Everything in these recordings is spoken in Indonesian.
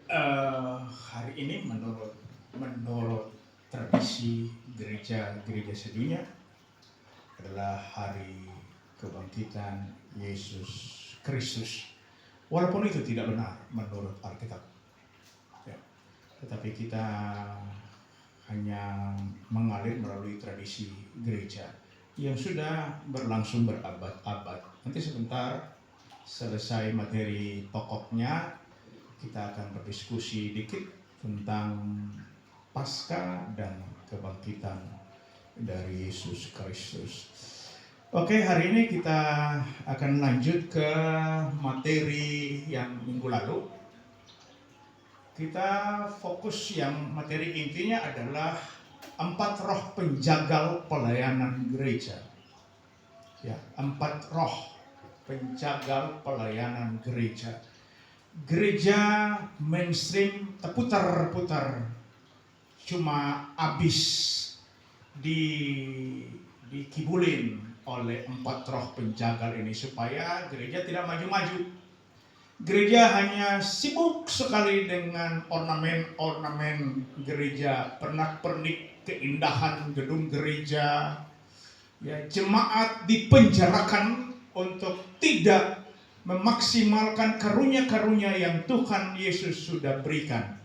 Hari ini menurut tradisi gereja sedunia adalah hari kebangkitan Yesus Kristus. Walaupun itu tidak benar menurut Alkitab, ya. Tetapi kita hanya mengalir melalui tradisi gereja yang sudah berlangsung berabad-abad. Nanti sebentar selesai materi pokoknya, kita akan berdiskusi dikit tentang Paskah dan kebangkitan dari Yesus Kristus. Oke, hari ini kita akan lanjut ke materi yang minggu lalu. Kita fokus yang materi intinya adalah 4 roh penjagal pelayanan gereja. Ya, 4 roh penjagal pelayanan gereja. Gereja mainstream terputar-putar, cuma habis dikibulin oleh 4 roh penjagal ini supaya gereja tidak maju-maju. Gereja hanya sibuk sekali dengan ornamen-ornamen gereja, pernak-pernik keindahan gedung gereja. Ya, jemaat dipenjarakan untuk tidak memaksimalkan karunia-karunia yang Tuhan Yesus sudah berikan.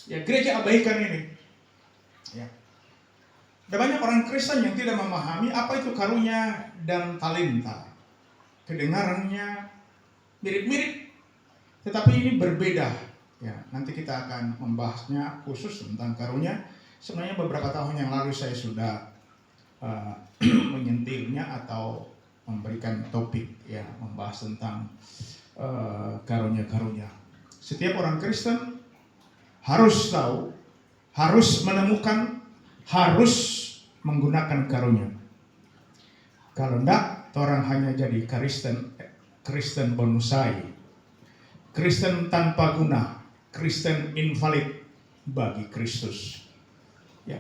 Ya, gereja abaikan ini. Ya. Ada banyak orang Kristen yang tidak memahami apa itu karunia dan talenta. Kedengarannya mirip-mirip, tetapi ini berbeda. Ya, nanti kita akan membahasnya khusus tentang karunia. Sebenarnya beberapa tahun yang lalu saya sudah menyentilnya atau memberikan topik, ya, membahas tentang karunia-karunia. Setiap orang Kristen harus tahu, harus menemukan, harus menggunakan karunia. Kalau enggak, orang hanya jadi Kristen bonsai, Kristen tanpa guna, Kristen invalid bagi Kristus. Ya,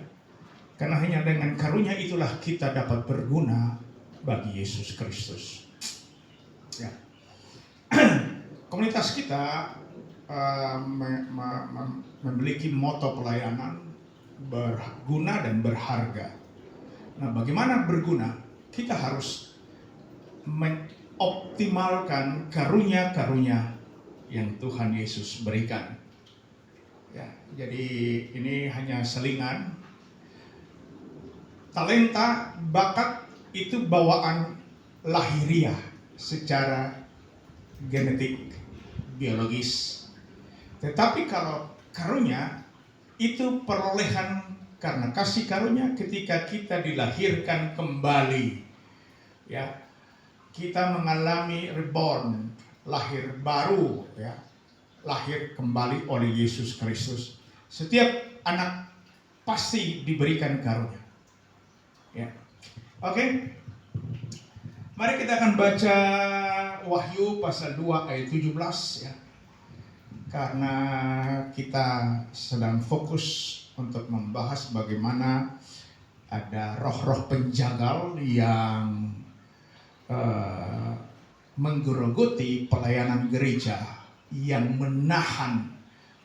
karena hanya dengan karunia itulah kita dapat berguna bagi Yesus Kristus. Ya. Komunitas kita memiliki moto pelayanan berguna dan berharga. Nah, bagaimana berguna? Kita harus mengoptimalkan karunia-karunia yang Tuhan Yesus berikan. Ya, jadi ini hanya selingan. Talenta, bakat itu bawaan lahiriah secara genetik, biologis. Tetapi kalau karunia itu perolehan karena kasih karunia ketika kita dilahirkan kembali. Ya, kita mengalami reborn, lahir baru, ya, lahir kembali oleh Yesus Kristus. Setiap anak pasti diberikan karunia. Ya. Oke. Mari kita akan baca Wahyu pasal 2 ayat 17, ya. Karena kita sedang fokus untuk membahas bagaimana ada roh-roh penjagal yang menggerogoti pelayanan gereja, yang menahan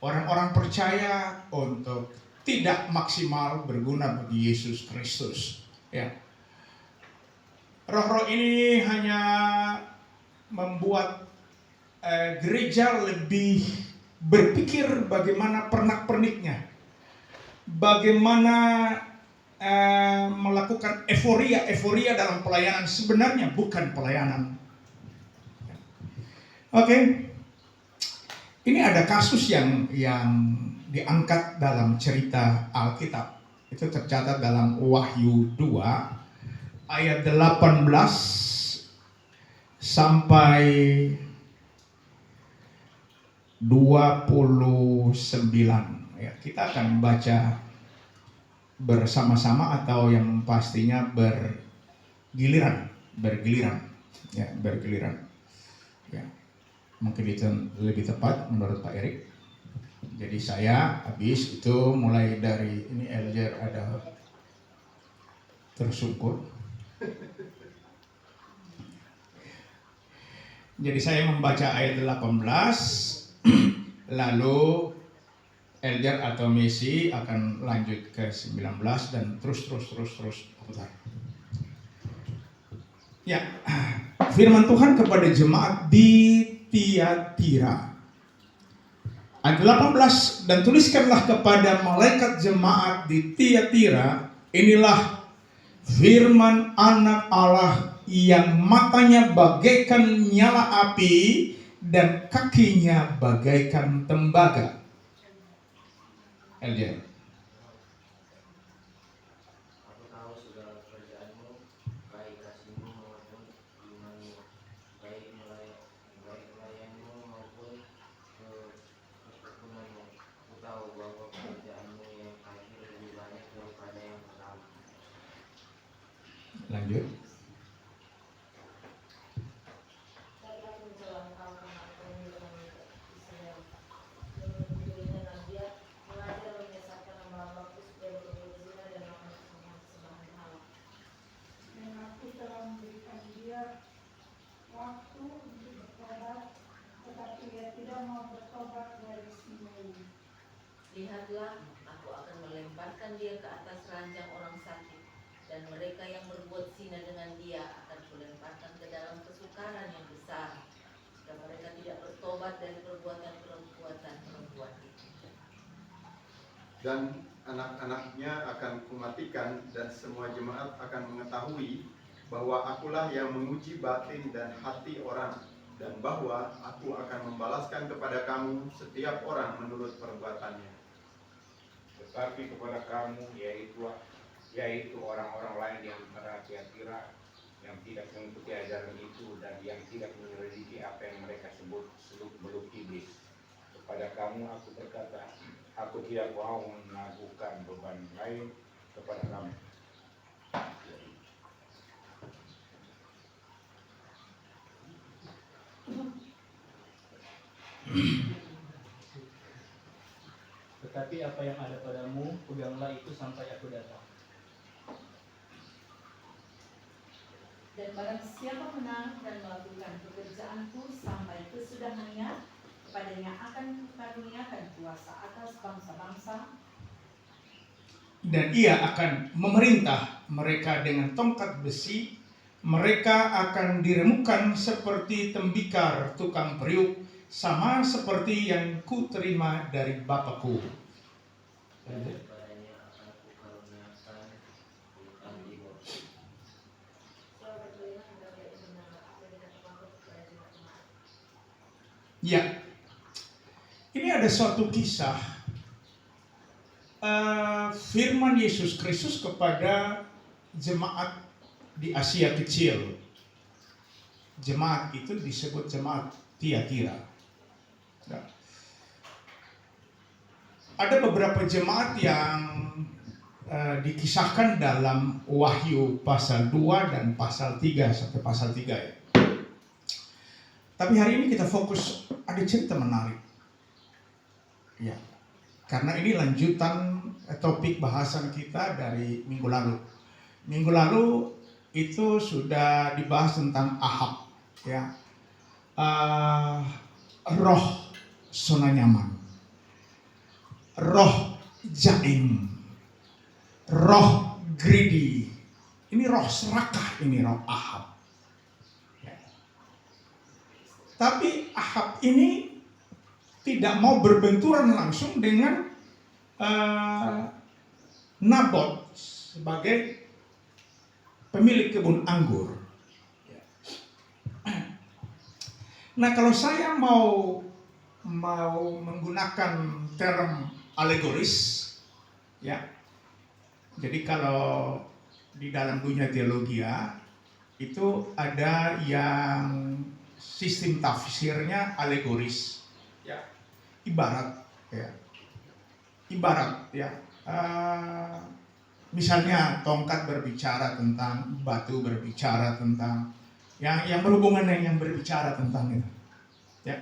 orang-orang percaya untuk tidak maksimal berguna bagi Yesus Kristus. Ya. Roh-roh ini hanya membuat gereja lebih berpikir bagaimana pernak-perniknya, bagaimana melakukan euforia dalam pelayanan, sebenarnya bukan pelayanan. Oke. Ini ada kasus yang diangkat dalam cerita Alkitab. Itu tercatat dalam Wahyu 2 ayat 18 sampai 29. Ya, kita akan baca bersama-sama atau yang pastinya bergiliran. Ya, bergiliran. Ya. Mungkin itu lebih tepat menurut Pak Erik. Jadi saya habis itu mulai dari ini Elger ada tersungkur. Jadi saya membaca ayat 18 Lalu Eljar atau Messi akan lanjut ke 19 dan terus putar. Ya, firman Tuhan kepada jemaat di Tiatira ayat 18, dan tuliskanlah kepada malaikat jemaat di Tiatira, inilah firman Anak Allah yang matanya bagaikan nyala api dan kakinya bagaikan tembaga. Eljar. Aku tahu segala pekerjaanmu, baik kasihmu maupun imanmu, baik pelayanmu maupun ketekunanmu. Aku tahu bahwa pekerjaanmu yang akhir lebih banyak daripada yang pertama. Lanjut. Lihatlah, aku akan melemparkan dia ke atas ranjang orang sakit, dan mereka yang berbuat zina dengan dia akan kulemparkan ke dalam kesukaran yang besar, jika mereka tidak bertobat dari perbuatan itu. Dan anak-anaknya akan kumatikan, dan semua jemaat akan mengetahui bahwa akulah yang menguji batin dan hati orang, dan bahwa aku akan membalaskan kepada kamu setiap orang menurut perbuatannya. Tetapi kepada kamu, yaitu orang-orang lain di antara Tiatira yang tidak mengikuti ajaran itu dan yang tidak menyelidiki apa yang mereka sebut seluk-beluk iblis, kepada kamu aku berkata, aku tidak mau menangguhkan beban lain kepada kamu. Tetapi apa yang ada padamu, peganglah itu sampai aku datang. Dan barang siapa menang dan melakukan pekerjaanku sampai kesudahannya, kepadanya akan kukaruniakan kuasa atas bangsa-bangsa, Dan ia akan memerintah mereka dengan tongkat besi. Mereka akan diremukkan seperti tembikar tukang periuk, sama seperti yang kuterima dari Bapakku. Padanya akan kukaruniakan hutan Libur. Ya, ini ada suatu kisah firman Yesus Kristus kepada jemaat di Asia Kecil. Jemaat itu disebut jemaat Tiatira. Ya. Ada beberapa jemaat yang dikisahkan dalam Wahyu pasal 2 dan pasal 3 sampai pasal 3 ya. Tapi hari ini kita fokus, ada cerita menarik. Ya. Karena ini lanjutan topik bahasan kita dari minggu lalu. Minggu lalu itu sudah dibahas tentang Ahab, ya, roh zona nyaman, roh jaim, roh greedy. Ini roh serakah, ini roh Ahab. Ya. Tapi Ahab ini tidak mau berbenturan langsung dengan Nabot sebagai pemilik kebun anggur. Nah, kalau saya mau menggunakan term alegoris, ya. Jadi kalau di dalam dunia teologi itu ada yang sistem tafsirnya alegoris, ya. Ibarat, ya. Misalnya tongkat berbicara tentang batu, berbicara tentang yang berhubungan dengan yang berbicara tentang itu. Ya.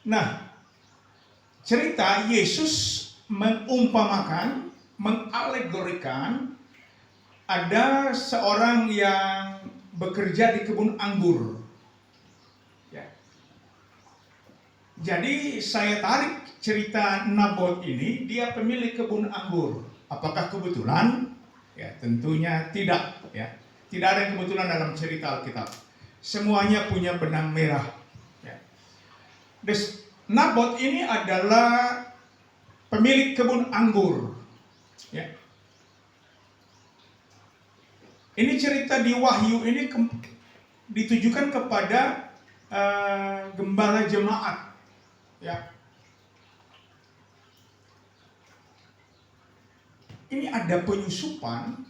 Nah, cerita Yesus mengumpamakan, mengalegorikan ada seorang yang bekerja di kebun anggur. Ya. Jadi saya tarik cerita Nabot ini, dia pemilik kebun anggur. Apakah kebetulan? Ya, tentunya tidak. Ya, tidak ada yang kebetulan dalam cerita Alkitab. Semuanya punya benang merah. Ya. Nabot ini adalah pemilik kebun anggur. Ya. Ini cerita di Wahyu ini ditujukan kepada gembala jemaat. Ya. Ini ada penyusupan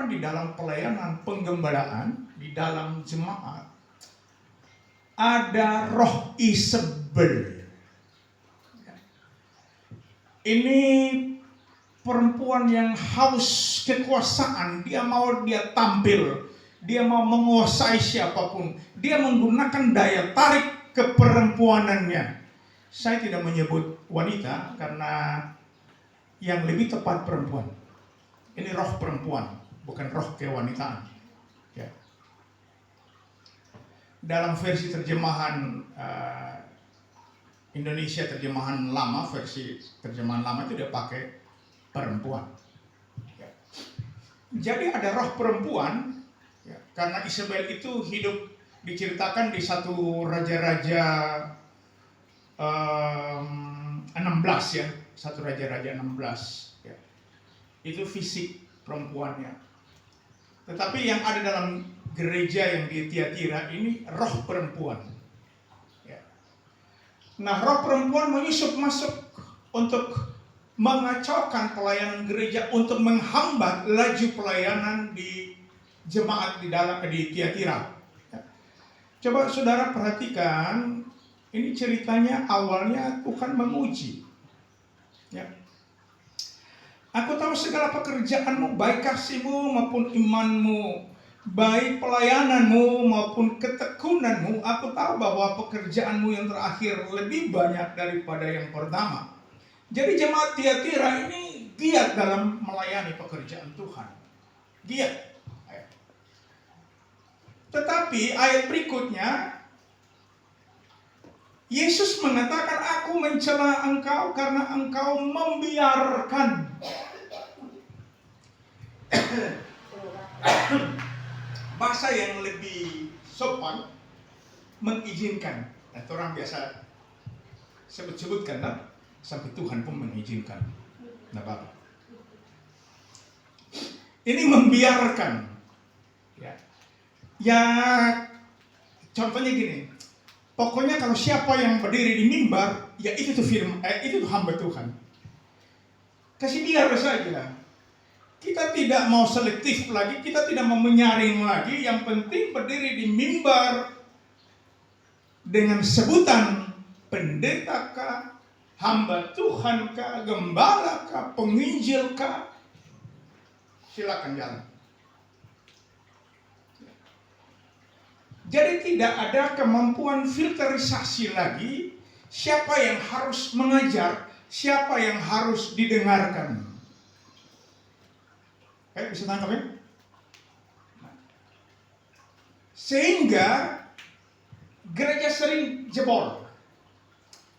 di dalam pelayanan penggembalaan di dalam jemaat. Ada roh Isabel. Ini perempuan yang haus kekuasaan, dia tampil, dia mau menguasai siapapun, dia menggunakan daya tarik keperempuanannya. Saya tidak menyebut wanita karena yang lebih tepat perempuan. Ini roh perempuan, bukan roh kewanitaan. Ya. Dalam versi terjemahan Indonesia, terjemahan lama, versi terjemahan lama itu dia pakai perempuan. Ya. Jadi ada roh perempuan, ya, karena Isabel itu hidup diceritakan di satu raja-raja 16 ya, satu raja-raja 16 ya. Itu fisik perempuannya. Tetapi yang ada dalam gereja yang di Tiatira ini roh perempuan. Ya. Nah, roh perempuan menyusup masuk untuk mengacaukan pelayanan gereja, untuk menghambat laju pelayanan di jemaat di Tiatira. Coba saudara perhatikan, ini ceritanya awalnya Tuhan menguji. Ya. Aku tahu segala pekerjaanmu, baik kasihmu maupun imanmu, baik pelayananmu maupun ketekunanmu. Aku tahu bahwa pekerjaanmu yang terakhir lebih banyak daripada yang pertama. Jadi jemaat Tiatira ini giat dalam melayani pekerjaan Tuhan. Giat. Tetapi ayat berikutnya, Yesus mengatakan, aku mencela engkau karena engkau membiarkan. Bahasa yang lebih sopan, mengizinkan. Nah, orang biasa sebut-sebutkan, nah, sampai Tuhan pun mengizinkan. Nah, Bapak. Ini membiarkan. Ya, contohnya gini. Pokoknya kalau siapa yang berdiri di mimbar, ya itu tuh itu tuh hamba Tuhan. Kasih biar saja. Kita tidak mau selektif lagi, kita tidak mau menyaring lagi. Yang penting berdiri di mimbar dengan sebutan pendeta kah, hamba Tuhan kah, gembala kah, penginjil kah, silakan jalan. Jadi tidak ada kemampuan filterisasi lagi siapa yang harus mengajar, siapa yang harus didengarkan. Bisa tangkap ya? Sehingga gereja sering jebol.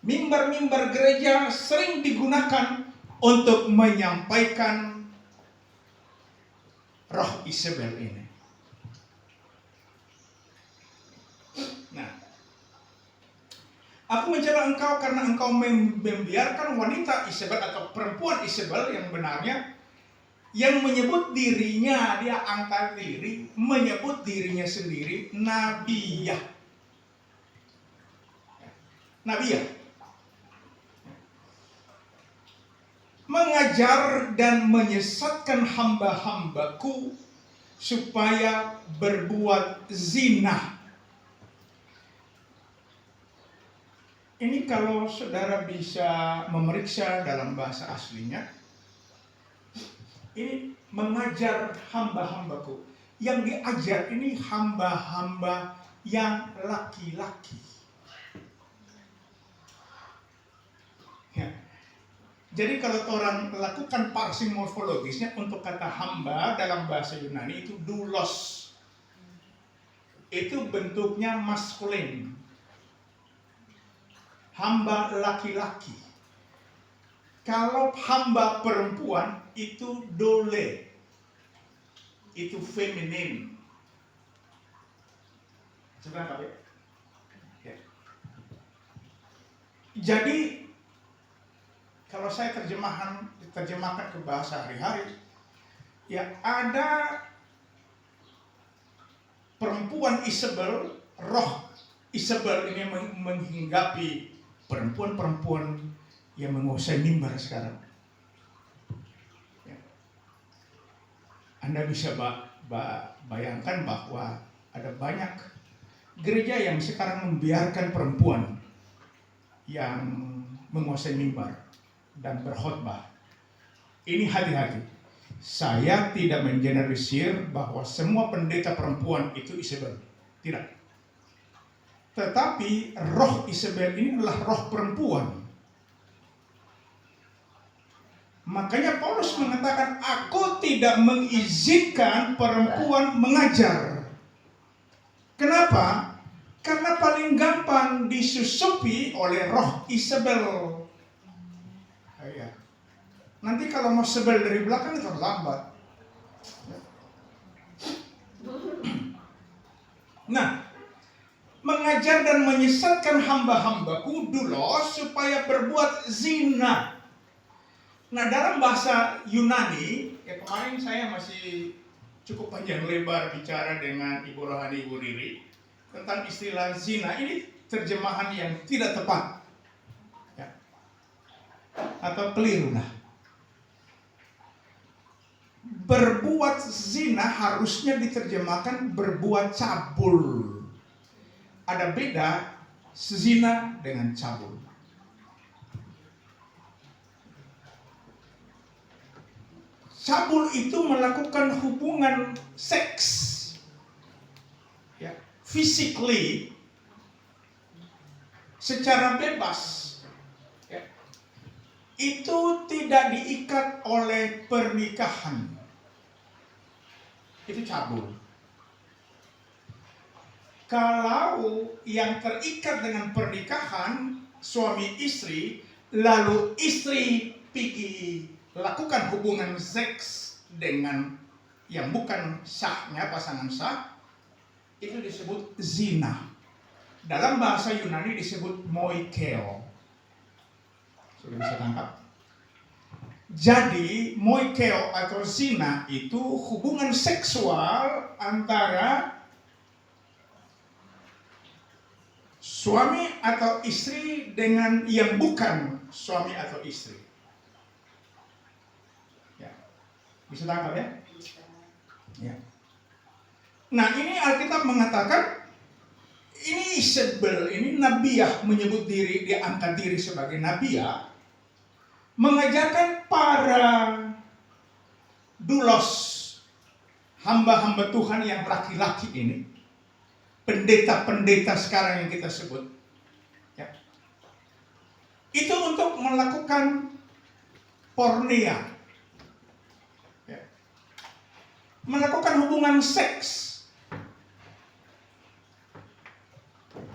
Mimbar-mimbar gereja sering digunakan untuk menyampaikan roh Isabel ini. Aku mencela engkau karena engkau membiarkan wanita Isabel atau perempuan Isabel yang benarnya, yang menyebut dirinya, dia angkat diri, menyebut dirinya sendiri Nabiyah. Nabiyah. Mengajar dan menyesatkan hamba-hambaku supaya berbuat zina. Ini kalau saudara bisa memeriksa dalam bahasa aslinya, ini mengajar hamba-hambaku. Yang diajar ini hamba-hamba yang laki-laki. Ya. Jadi kalau orang lakukan parsing morfologisnya untuk kata hamba dalam bahasa Yunani itu doulos. Itu bentuknya maskulin. hamba laki-laki. Kalau hamba perempuan itu dole, itu feminin. Sudah nggak, ya? Jadi kalau saya terjemahkan ke bahasa hari-hari, ya ada perempuan Isabel, roh Isabel ini menghinggapi perempuan-perempuan yang menguasai mimbar sekarang. Ya. Anda bisa bayangkan bahwa ada banyak gereja yang sekarang membiarkan perempuan yang menguasai mimbar dan berkhotbah. Ini hati-hati. Saya tidak mengeneralisir bahwa semua pendeta perempuan itu Isabel. Tidak. Tetapi roh Isabel ini adalah roh perempuan. Makanya Paulus mengatakan, aku tidak mengizinkan perempuan mengajar. Kenapa? Karena paling gampang disusupi oleh roh Isabel. Ya. Nanti kalau mau sebel dari belakang itu terlambat. Nah, mengajar dan menyesatkan hamba-hambaku Doulos supaya berbuat zina. Nah, dalam bahasa Yunani, ya kemarin saya masih cukup panjang lebar bicara dengan Ibu Rohani Ibu Riri tentang istilah zina. Ini terjemahan yang tidak tepat, ya, atau keliru lah. Berbuat zina harusnya diterjemahkan berbuat cabul. Ada beda zina dengan cabul. Cabul itu melakukan hubungan seks, ya, physically, secara bebas, ya. Itu tidak diikat oleh pernikahan. Itu cabul. Kalau yang terikat dengan pernikahan suami istri, lalu istri pergi lakukan hubungan seks dengan yang bukan sahnya pasangan sah, itu disebut zina. Dalam bahasa Yunani disebut moikeo. Sudah bisa tangkap? Jadi moikeo atau zina itu hubungan seksual antara suami atau istri dengan yang bukan suami atau istri. Ya. Bisa tangkap ya? Ya. Nah, ini Alkitab mengatakan ini Isabel, ini nabiah, menyebut diri, dia angkat diri sebagai nabiah, mengajarkan para doulos, hamba-hamba Tuhan yang laki-laki ini, pendeta-pendeta sekarang yang kita sebut, ya, itu untuk melakukan porneia, ya, melakukan hubungan seks.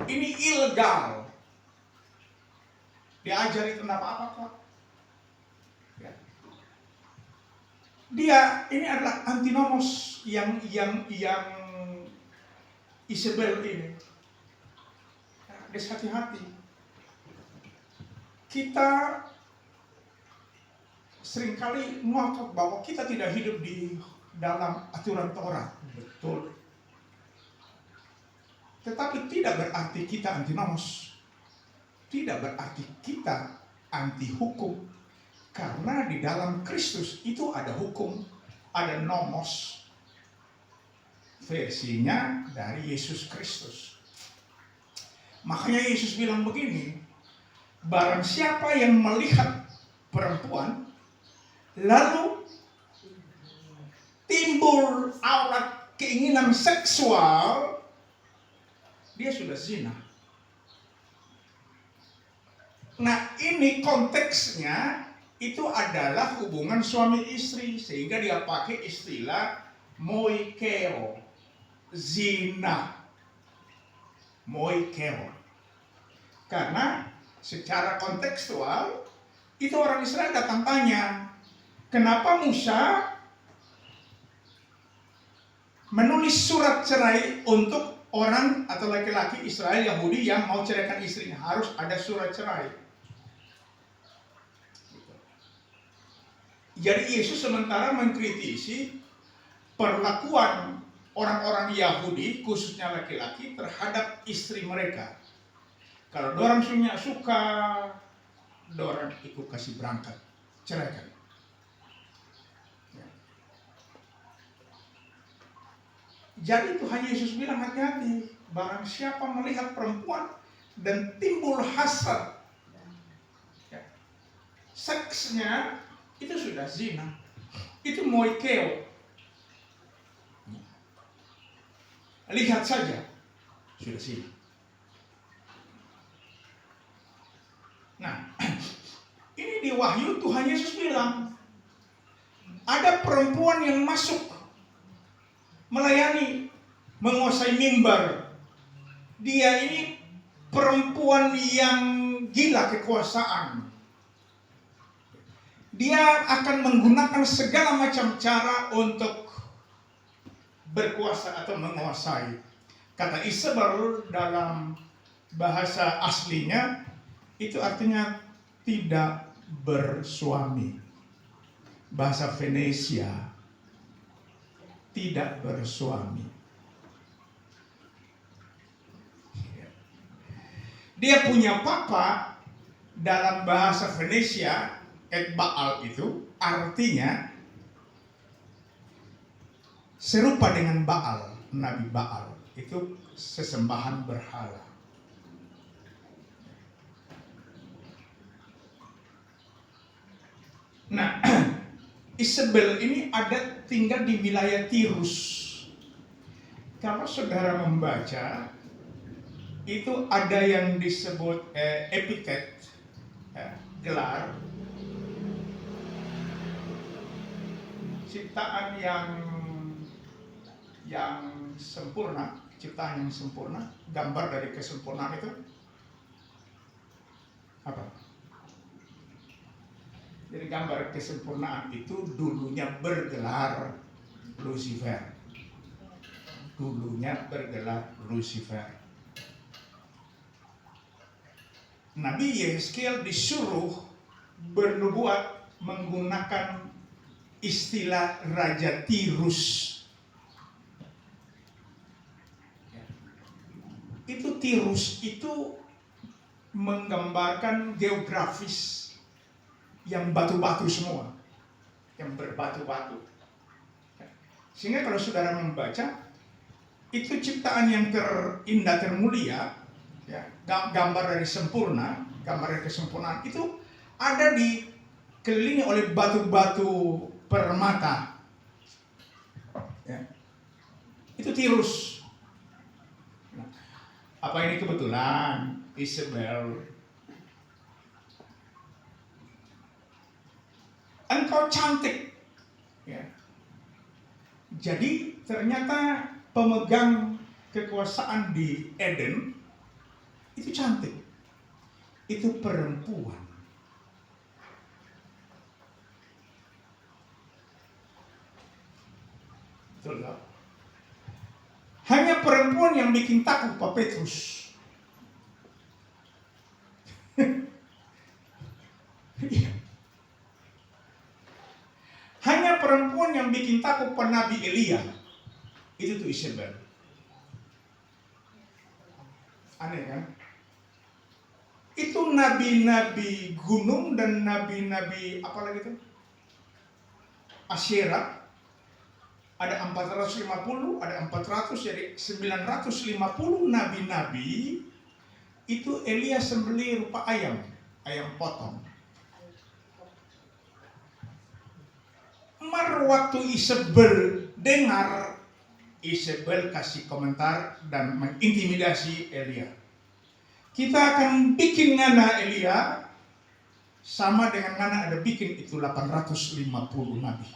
Ini ilegal. Diajari tentang apa kok? Ya. Dia ini adalah antinomos yang Isabel ini. Harus hati-hati. Kita seringkali ngotot bahwa kita tidak hidup di dalam aturan Taurat. Betul. Tetapi tidak berarti kita antinomos. Tidak berarti kita anti hukum. Karena di dalam Kristus itu ada hukum, ada nomos. Versinya dari Yesus Kristus. Makanya Yesus bilang begini, barang siapa yang melihat perempuan, lalu timbul aurat keinginan seksual, dia sudah zina. Nah, ini konteksnya itu adalah hubungan suami istri, sehingga dia pakai istilah moikeo, zina. Moikeo. Karena secara kontekstual, itu orang Israel datang tanya, kenapa Musa menulis surat cerai untuk orang atau laki-laki Israel Yahudi yang mau ceraikan istrinya, harus ada surat cerai. Jadi Yesus sementara mengkritisi perlakuan orang-orang Yahudi, khususnya laki-laki, terhadap istri mereka. Kalau dorang suka, dorang ikut kasih berangkat, ceraikan. Jadi Tuhan Yesus bilang, hati-hati, barang siapa melihat perempuan dan timbul hasad, seksnya itu sudah zina, itu moikeo. Lihat saja, sudah zina. Nah, ini di Wahyu Tuhan Yesus bilang, ada perempuan yang masuk melayani, menguasai mimbar. Dia ini perempuan yang gila kekuasaan. Dia akan menggunakan segala macam cara untuk berkuasa atau menguasai. Kata Isabel dalam bahasa aslinya itu artinya tidak bersuami. Bahasa Venesia, tidak bersuami. Dia punya papa, dalam bahasa Venesia, Baal itu artinya serupa dengan Baal, Nabi Baal. Itu sesembahan berhala. Nah, Isabel ini ada tinggal di wilayah Tirus. Kalau saudara membaca, itu ada yang disebut epitet, gelar, ciptaan yang sempurna, ciptaan yang sempurna, gambar dari kesempurnaan itu apa? Jadi gambar kesempurnaan itu dulunya bergelar Lucifer. Dulunya bergelar Lucifer. Nabi Yehezkiel disuruh bernubuat menggunakan istilah Raja Tirus. Itu Tirus itu menggambarkan geografis yang batu-batu semua, yang berbatu-batu. Sehingga kalau saudara membaca, itu ciptaan yang terindah, termulia, ya, gambar dari sempurna, gambar dari kesempurnaan itu ada dikelilingi oleh batu-batu permata. Ya. Itu Tirus. Nah, apa ini kebetulan? Isabel, engkau cantik, ya. Jadi ternyata pemegang kekuasaan di Eden itu cantik, itu perempuan. Betul tak? Hanya perempuan yang bikin takut Pak Petrus. Hanya perempuan yang bikin takut Nabi Elia. Itu tuh Isabel. Aneh kan? Itu nabi-nabi gunung dan nabi-nabi apa lagi itu? Asyera. Ada 450, ada 400, jadi 950 nabi-nabi. Itu Elia sembelih rupa ayam potong. Waktu Isabel dengar, Isabel kasih komentar dan mengintimidasi Elia. Kita akan bikin ngana Elia sama dengan ngana ada bikin itu 850 nabi.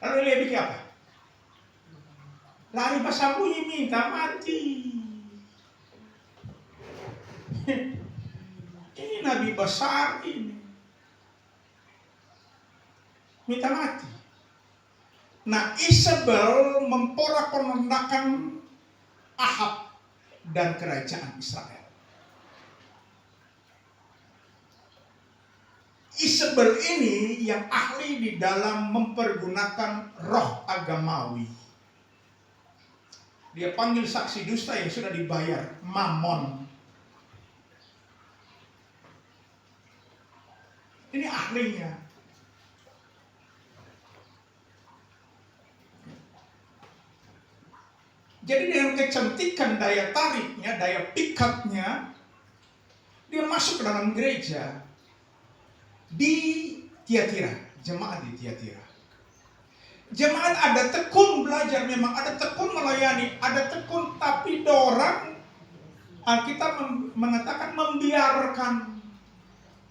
Lalu Elia bikin apa? Lari pasang bunyi minta mati. Ini nabi besar ini. Minta mati. Nah, Isabel memporak-porandakan Ahab dan kerajaan Israel. Isabel ini yang ahli di dalam mempergunakan roh agamawi. Dia panggil saksi dusta yang sudah dibayar, Mamon. Ini ahlinya. Jadi dengan kecantikan daya tariknya, daya pikatnya, dia masuk ke dalam gereja di Tiatira, jemaat di Tiatira. Jemaat ada tekun belajar, memang ada tekun melayani, ada tekun, tapi dorang Alkitab mengatakan membiarkan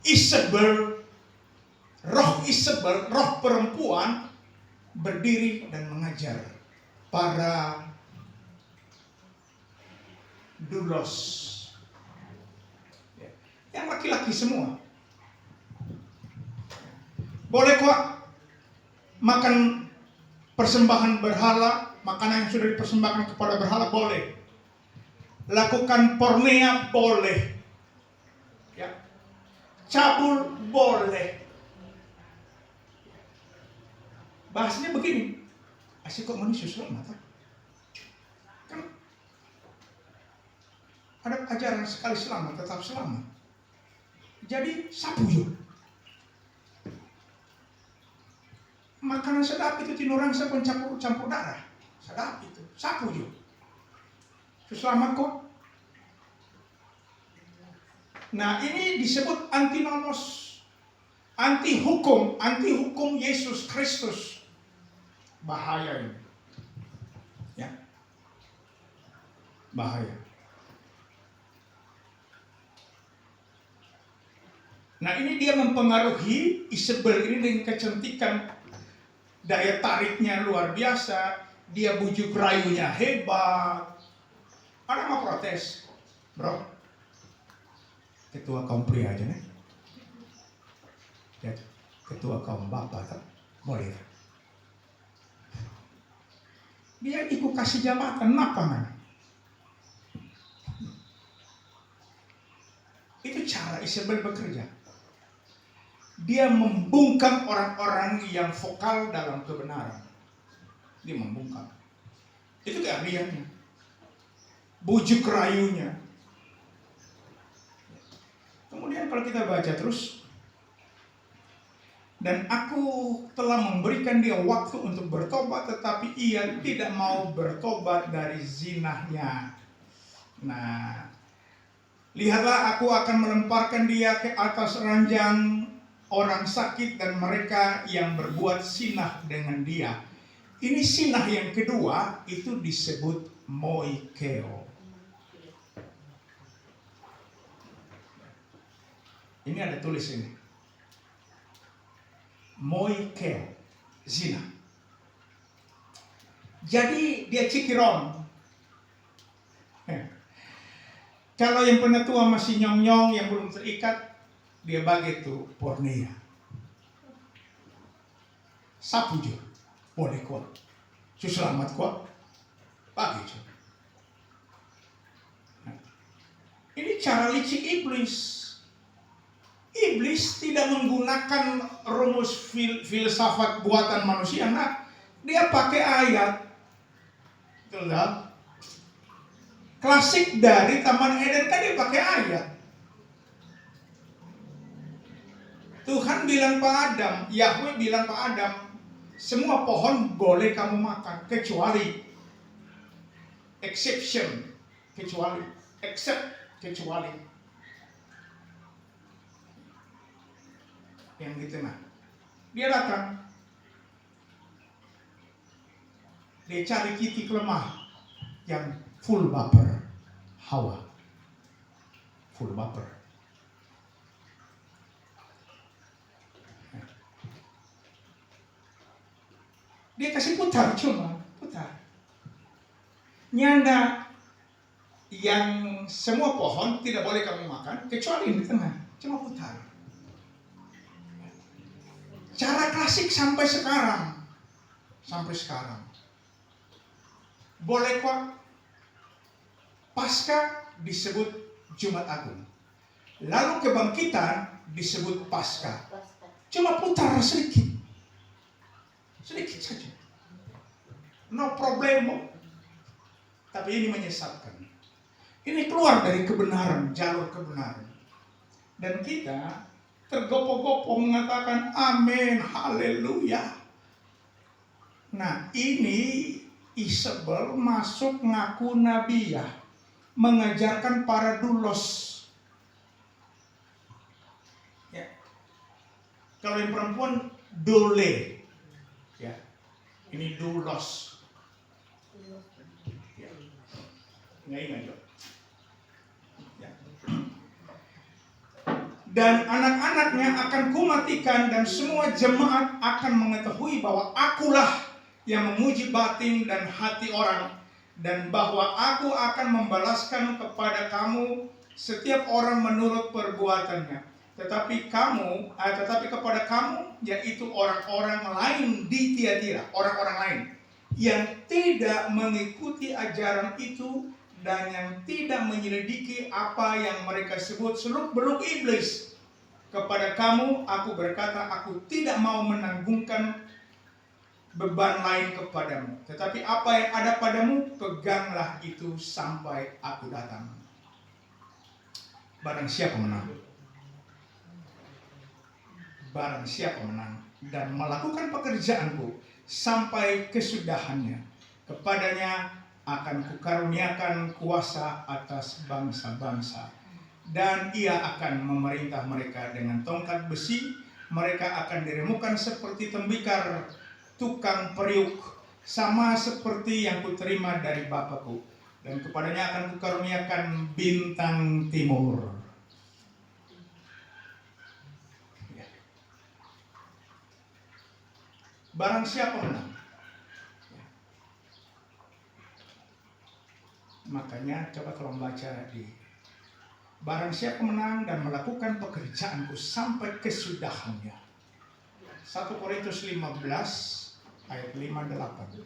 Isabel, roh perempuan berdiri dan mengajar para dulos, yang laki-laki semua. Boleh kok makan persembahan berhala, makanan yang sudah dipersembahkan kepada berhala boleh. Lakukan pornea boleh. Ya. Cabul boleh. Bahasanya begini, asik kok manusia selamat. Kan ada ajaran sekali selamat tetap selamat. Jadi sapu yuk. Makanan sedap itu tinurang saya campur darah. Sedap itu, sapu yuk. Selamat kok. Nah, ini disebut antinomos, anti hukum Yesus Kristus. Bahaya ini. Ya. Bahaya. Nah, ini dia mempengaruhi Isabel ini dengan kecantikan, daya tariknya luar biasa, dia bujuk rayunya hebat. Ada mau protes, bro? Ketua kaum pria aja nih. Ya, ketua kaum bapak tak boleh. Dia ikut kasih jabatan, kenapa man? Itu cara Isabel bekerja. Dia membungkam orang-orang yang vokal dalam kebenaran. Dia membungkam. Itu keahliannya. Bujuk rayunya. Kemudian kalau kita baca terus, dan aku telah memberikan dia waktu untuk bertobat, tetapi ia tidak mau bertobat dari zinahnya. Nah, lihatlah aku akan melemparkan dia ke atas ranjang orang sakit dan mereka yang berbuat sinah dengan dia. Ini sinah yang kedua itu disebut moikeo. Ini ada tulis ini. Moikeo, zina. Jadi dia cikiron. Kalau yang penetua masih nyong-nyong yang belum terikat, dia bagi itu pornea. Sapu jo, boleh kuat. Selamat kuat, bagi jo. Nah, ini cara licik iblis. Iblis tidak menggunakan rumus filsafat buatan manusia, nah, dia pakai ayat. Betul tak? Klasik dari Taman Eden kan dia pakai ayat. Tuhan bilang Pak Adam, Yahweh bilang Pak Adam, semua pohon boleh kamu makan kecuali exception, kecuali except, kecuali yang gitu. Nah, dia datang, dia cari titik lemah yang full baper, Hawa full baper. Dia kasih putar, cuma putar. Nyanda yang semua pohon tidak boleh kamu makan kecuali di tengah, cuma putar. Cara klasik sampai sekarang. Boleh kok Paskah disebut Jumat Agung. Lalu kebangkitan disebut Paskah. Cuma putar sedikit saja. No problemo. Tapi ini menyesatkan. Ini keluar dari kebenaran, jalur kebenaran. Dan kita tergopoh-gopoh mengatakan amin, haleluya. Nah, ini Isabel masuk ngaku nabiah, mengajarkan para dulos. Ya. Kalau yang perempuan dole, ya. Ini dulos. Ya. Nggak ingat dong. Ya. Dan anak-anaknya akan kumatikan dan semua jemaat akan mengetahui bahwa akulah yang menguji batin dan hati orang, dan bahwa aku akan membalaskan kepada kamu setiap orang menurut perbuatannya. Tetapi kepada kamu, yaitu orang-orang lain di Tiatira, orang-orang lain yang tidak mengikuti ajaran itu dan yang tidak menyelidiki apa yang mereka sebut seluk-beluk iblis. Kepada kamu aku berkata, aku tidak mau menanggungkan beban lain kepadamu, tetapi apa yang ada padamu, peganglah itu sampai aku datang. Barang siapa menang dan melakukan pekerjaanku sampai kesudahannya, kepadanya akan kukaruniakan kuasa atas bangsa-bangsa, dan ia akan memerintah mereka dengan tongkat besi. Mereka akan diremukkan seperti tembikar tukang periuk, sama seperti yang kuterima dari Bapakku, dan kepadanya akan kukaruniakan bintang timur. Ya. Barang siapa menang. Ya. Makanya coba kalau membaca di barang siapa menang dan melakukan pekerjaanku sampai kesudahannya. 1 Korintus 15 ayat 5-8.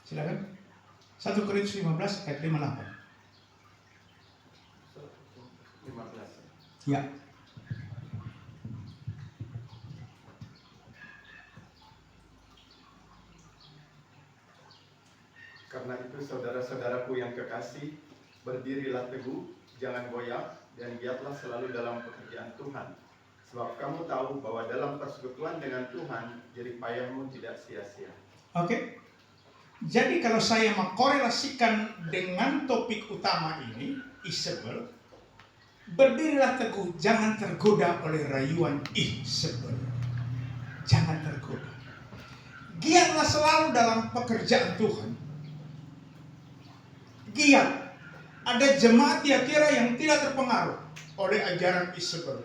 Silakan. 1 Korintus 15 ayat 5-8. 15. Ya. Karena itu saudara-saudaraku yang kekasih, berdirilah teguh, jangan goyah, dan giatlah selalu dalam pekerjaan Tuhan. Sebab kamu tahu bahwa dalam persekutuan dengan Tuhan, jerih payahmu tidak sia-sia. Oke. Jadi kalau saya mengkorelasikan dengan topik utama ini, Isabel, berdirilah teguh, jangan tergoda oleh rayuan Isabel. Jangan tergoda. Giatlah selalu dalam pekerjaan Tuhan. Giat. Ada jemaat Tiatira yang tidak terpengaruh oleh ajaran Isabel.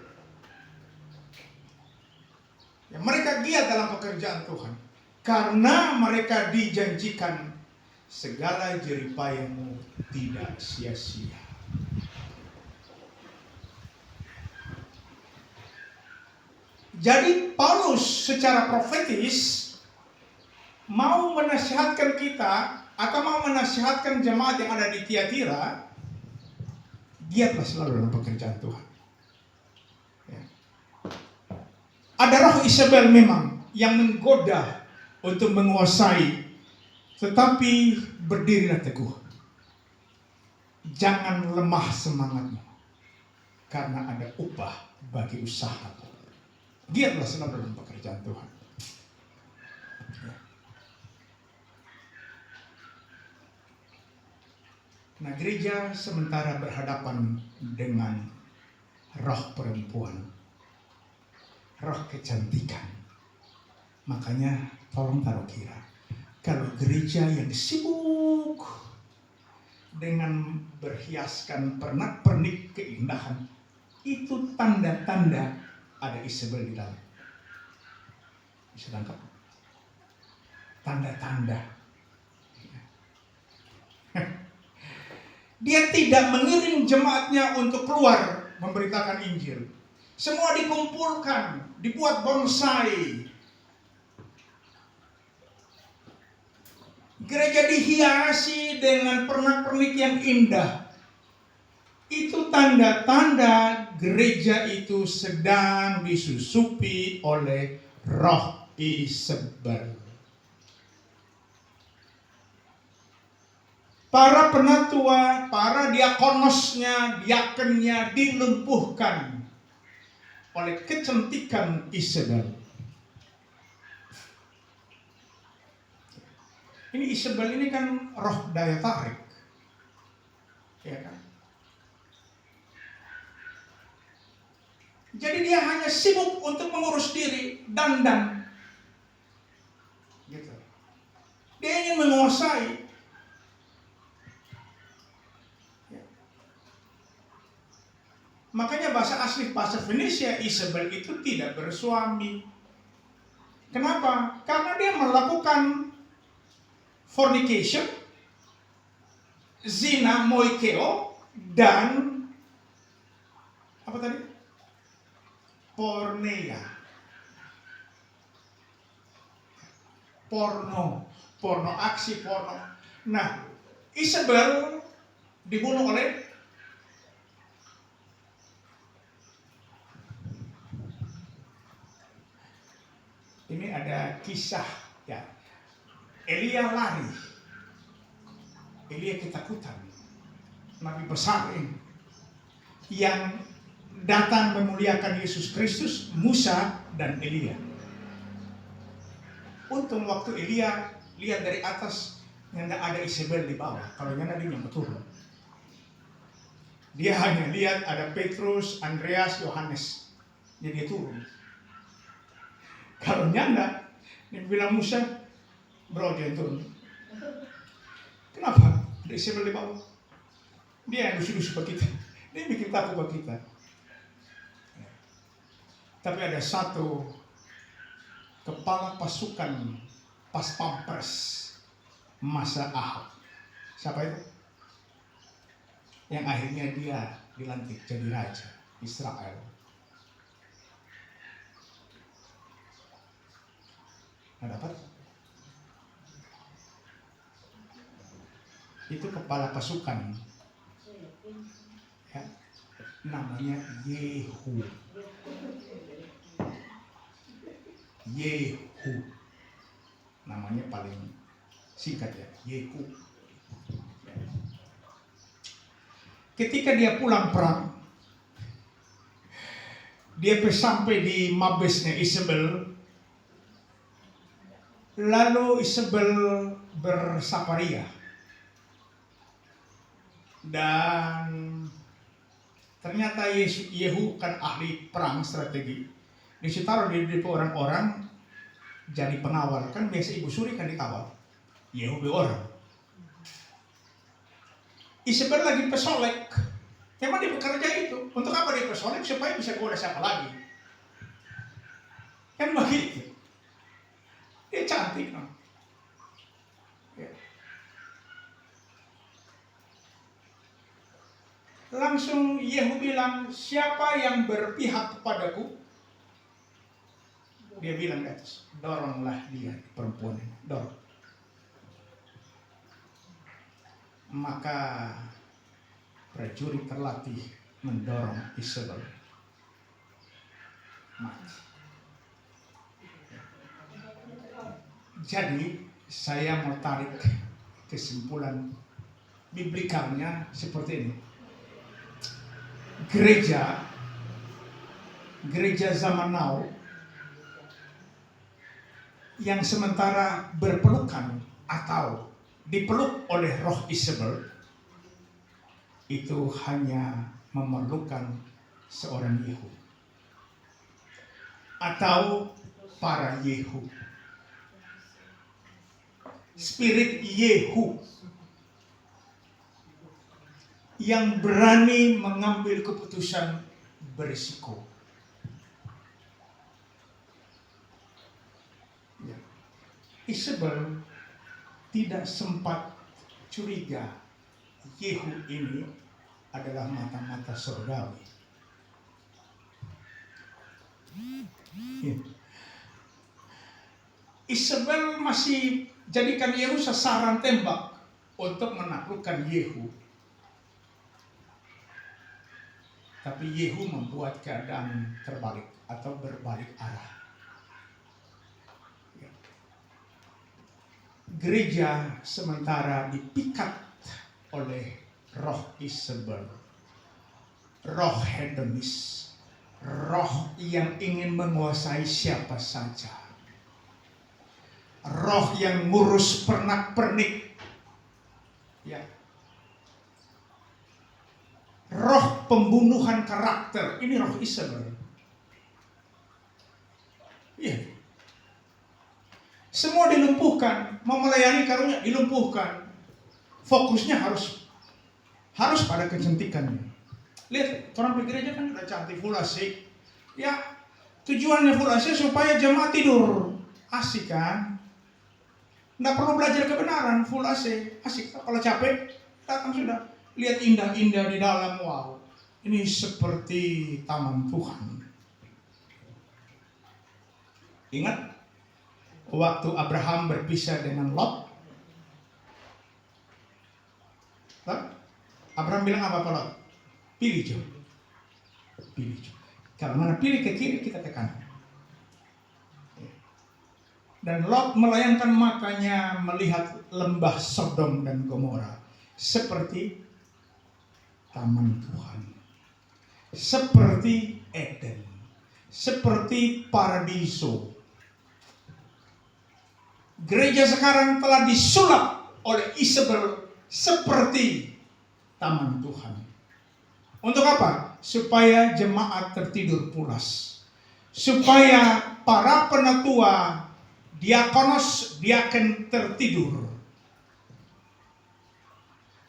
Ya, mereka giat dalam pekerjaan Tuhan karena mereka dijanjikan segala jerih payahmu tidak sia-sia. Jadi Paulus secara profetis mau menasihatkan kita atau mau menasihatkan jemaat yang ada di Tiatira, giatlah selalu dalam pekerjaan Tuhan. Ya. Ada roh Isabel memang yang menggoda untuk menguasai, tetapi berdirilah teguh. Jangan lemah semangatmu, karena ada upah bagi usaha. Giatlah selalu dalam pekerjaan Tuhan. Nah, gereja sementara berhadapan dengan roh perempuan, roh kecantikan. Makanya tolong taruh kira, kalau gereja yang sibuk dengan berhiaskan pernak-pernik keindahan, itu tanda-tanda ada Isabel di dalam. Bisa tangkap? Tanda-tanda. Dia tidak mengirim jemaatnya untuk keluar memberitakan Injil. Semua dikumpulkan, dibuat bonsai. Gereja dihiasi dengan pernak-pernik yang indah. Itu tanda-tanda gereja itu sedang disusupi oleh roh Isabel. Para penatua, para diakonosnya, diakennya dilumpuhkan oleh kecantikan Isabel. Ini Isabel ini kan roh daya tarik, ya kan? Jadi dia hanya sibuk untuk mengurus diri, dandan, gitu. Dia ingin menguasai. Makanya bahasa asli bahasa Venesia, Isabel itu tidak bersuami. Kenapa? Karena dia melakukan fornication, zina, moikeo, dan apa tadi? Porneia. Porno aksi porno. Nah, Isabel dibunuh oleh ini ada kisah ya. Elia lari. Elia ketakutan. Nabi besar ini yang datang memuliakan Yesus Kristus, Musa dan Elia. Untung waktu Elia lihat dari atas nggak ada Isabel di bawah. Kalau nyana dia yang turun. Dia hanya lihat ada Petrus, Andreas, Yohanes. Jadi dia turun. Kalau nyanda, dia bilang Musa, bro dia turun. Kenapa? Ada Isabel di bawah. Dia yang dusu-dusu ke kita. Dia bikin takut ke kita. Tapi ada satu kepala pasukan pas pampres masa Ahab. Siapa itu? Yang akhirnya dia dilantik jadi raja Israel. Nah, dapat? Itu kepala pasukan ya, namanya Yehu. Namanya paling singkat ya, Yehu. Ketika dia pulang perang, dia sampai di mabesnya Isabel. Lalu Isabel bersaparia dan ternyata Yehu kan ahli perang strategi. Ditaruh di orang-orang jadi pengawal. Kan biasa ibu suri kan dikawal. Yehu be orang. Isabel lagi pesolek. Memang dia bekerja itu. Untuk apa dia pesolek? Supaya bisa goda siapa lagi. Kan begitu. Dia cantik, no? Ya. Langsung Yehu bilang, siapa yang berpihak kepadaku? Dia bilang di atas, doronglah dia, perempuan ini, dorong. Maka prajurit terlatih mendorong Isabel mati. Jadi saya mau tarik kesimpulan biblikalnya seperti ini. Gereja zaman now yang sementara berpelukan atau dipeluk oleh roh Isabel itu hanya memerlukan seorang Yehu atau para Yehu. Spirit Yehu yang berani mengambil keputusan berisiko. Ya. Isabel tidak sempat curiga Yehu ini adalah mata-mata surgawi. Ya. Isabel masih jadikan Yehu sasaran tembak untuk menaklukkan Yehu. Tapi Yehu membuat keadaan terbalik atau berbalik arah. Ya. Gereja sementara dipikat oleh roh Isabel, roh hedonis, roh yang ingin menguasai siapa saja, roh yang ngurus pernak-pernik, ya, roh pembunuhan karakter. Ini roh Isabel. Iya. Semua dilumpuhkan, mau melayani karunia dilumpuhkan. Fokusnya harus pada kecantikannya. Lihat, orang di gereja kan udah cantik, full asik. Ya, tujuannya full asik supaya jemaat tidur. Asik kan? Nggak perlu belajar kebenaran, full asik. Asik, kalau capek, datang sudah. Lihat indah-indah di dalam, wow. Ini seperti taman Tuhan. Ingat waktu Abraham berpisah dengan Lot? Abraham bilang apa Lot? Pilih Jo. Pilih Jo. Kalau mana pilih ke kiri, kita ke kanan. Dan Lot melayangkan matanya melihat lembah Sodom dan Gomora seperti taman Tuhan, seperti Eden, seperti paradiso. Gereja sekarang telah disulap oleh Isabel seperti taman Tuhan. Untuk apa? Supaya jemaat tertidur pulas, supaya para penatua, diakonos, diaken tertidur.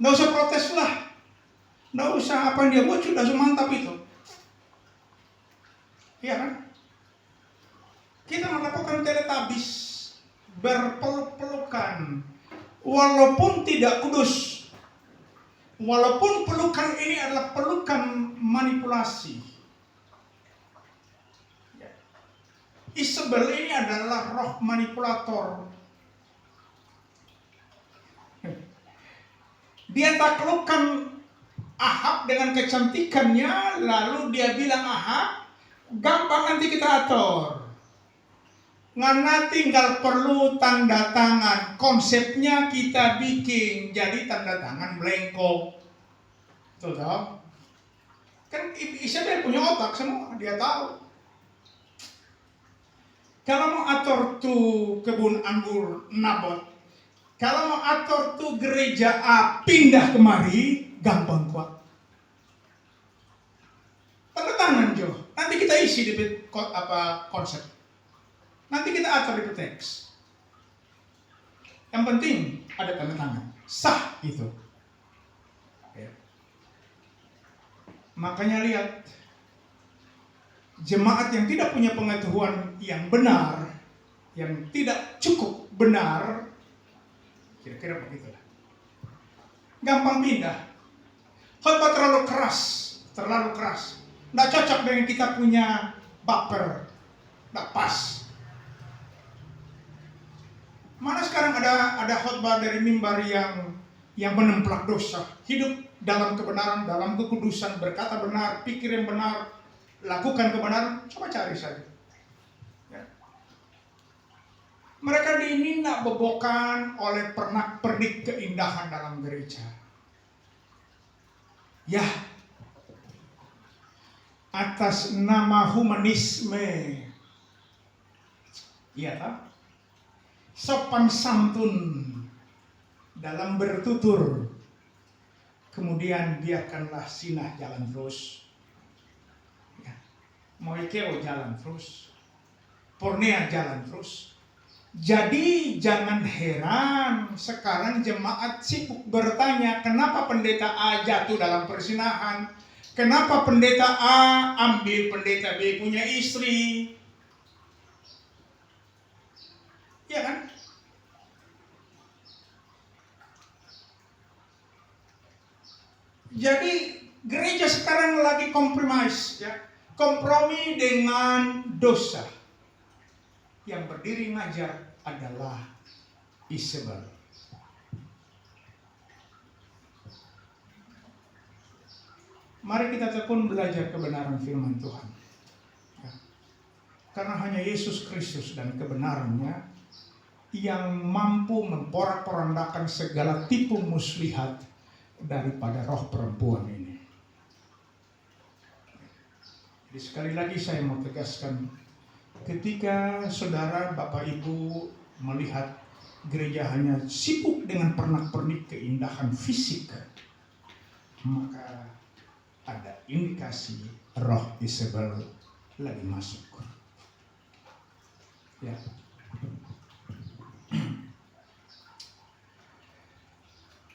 Nggak usah protes lah. Nggak usah apa yang dia buat, sudah semantap itu. Iya kan? Kita melakukan teletabis, berpeluk-pelukan, walaupun tidak kudus, walaupun pelukan ini adalah pelukan manipulasi. Isabel ini adalah roh manipulator. Dia taklukkan Ahab dengan kecantikannya, lalu dia bilang, Ahab, gampang nanti kita atur. Ngana tinggal perlu tanda tangan. Konsepnya kita bikin jadi tanda tangan belengkok. Tuh tahu? Kan Isabel punya otak semua, dia tahu. Kalau mau atur tuh kebun anggur Nabot, kalau mau atur tuh gereja A pindah kemari, gampang kok. Tanda tangan Jo. Nanti kita isi di konsep. Nanti kita atur di teks. Yang penting ada tanda tangan. Sah itu. Ya. Makanya lihat, jemaat yang tidak punya pengetahuan yang benar, yang tidak cukup benar, kira-kira begitulah. Gampang pindah. Khotbah terlalu keras. Nggak cocok dengan kita punya baper. Nggak pas. Mana sekarang ada khotbah dari mimbar yang menemplak dosa, hidup dalam kebenaran, dalam kekudusan, berkata benar, pikir yang benar, lakukan kebenaran. Coba cari saja. Ya. Mereka ini tidak bebokan oleh pernak-pernik keindahan dalam gereja. Ya, atas nama humanisme, iya tak? Sopan santun dalam bertutur, kemudian biarkanlah sinah jalan terus. Ya. Moikeo jalan terus, pornea jalan terus, Jadi jangan heran sekarang jemaat sibuk bertanya kenapa pendeta A jatuh dalam perzinahan, kenapa pendeta A ambil pendeta B punya istri. Ya kan? Jadi gereja sekarang lagi kompromis, ya, kompromi dengan dosa. Yang berdiri ngajar adalah Isabel. Mari kita tekun belajar kebenaran firman Tuhan. Ya. Karena hanya Yesus Kristus dan kebenarannya yang mampu memporak-porandakan segala tipu muslihat daripada roh perempuan ini. Jadi sekali lagi saya mau tegaskan, ketika saudara, Bapak, Ibu melihat gereja hanya sibuk dengan pernak-pernik keindahan fisik, maka ada indikasi roh Isabel lagi masuk. Ya.